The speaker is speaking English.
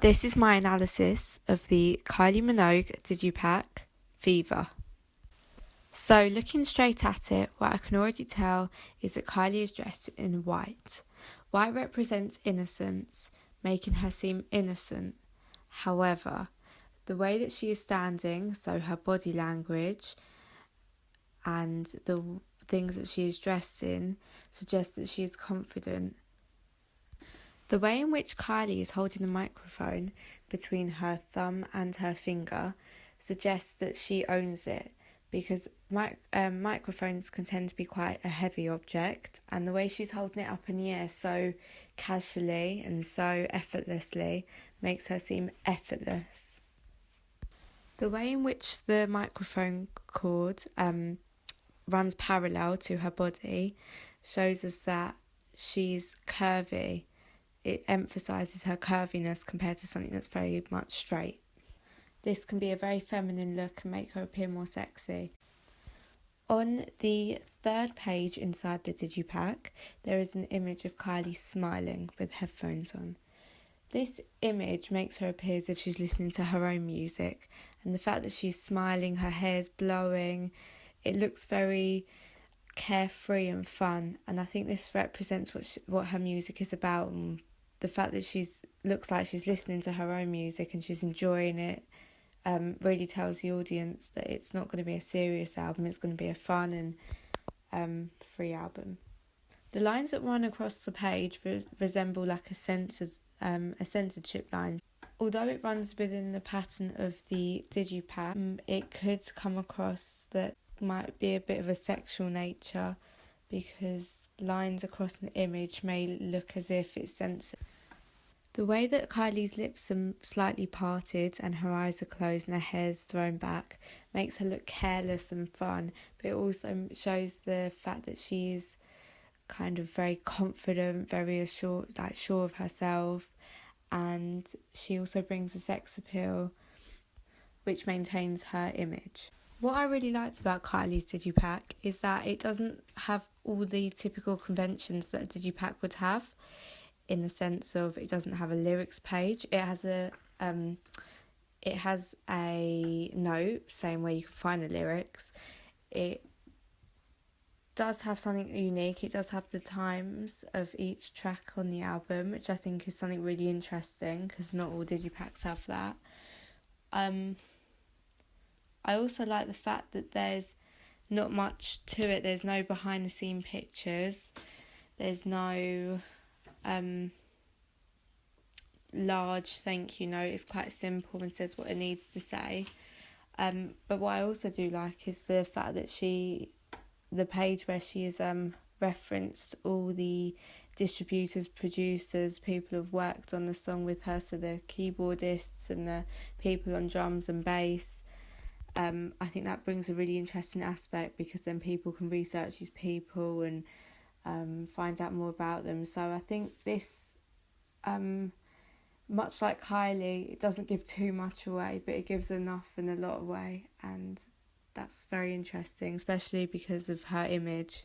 This is my analysis of the Kylie Minogue digipak Fever. So looking straight at it, what I can already tell is that Kylie is dressed in white. White represents innocence, making her seem innocent. However, the way that she is standing, so her body language and the things that she is dressed in, suggests that she is confident. The way in which Kylie is holding the microphone between her thumb and her finger suggests that she owns it, because microphones can tend to be quite a heavy object, and the way she's holding it up in the air so casually and so effortlessly makes her seem effortless. The way in which the microphone cord runs parallel to her body shows us that she's curvy. It emphasises her curviness compared to something that's very much straight. This can be a very feminine look and make her appear more sexy. On the third page inside the digipak, there is an image of Kylie smiling with headphones on. This image makes her appear as if she's listening to her own music, and the fact that she's smiling, her hair's blowing, it looks very carefree and fun, and I think this represents what her music is about, and the fact that looks like she's listening to her own music and she's enjoying it really tells the audience that it's not going to be a serious album, it's going to be a fun and free album. The lines that run across the page resemble like a censorship line. Although it runs within the pattern of the digipak, it could come across that might be a bit of a sexual nature, because lines across an image may look as if it's censored. The way that Kylie's lips are slightly parted and her eyes are closed and her hair's thrown back makes her look careless and fun, but it also shows the fact that she's kind of very confident, very sure of herself, and she also brings a sex appeal which maintains her image. What I really liked about Kylie's digipak is that it doesn't have all the typical conventions that a digipak would have, in the sense of it doesn't have a lyrics page. It has a note saying where you can find the lyrics. It does have something unique. It does have the times of each track on the album, which I think is something really interesting, because not all digipaks have that. I also like the fact that there's not much to it. There's no behind the scene pictures. There's no large thank you note. It's quite simple and says what it needs to say. But what I also do like is the fact that the page where she has referenced all the distributors, producers, people who've worked on the song with her, so the keyboardists and the people on drums and bass. I think that brings a really interesting aspect, because then people can research these people and find out more about them. So I think this, much like Kylie, it doesn't give too much away, but it gives enough and a lot away, and that's very interesting, especially because of her image.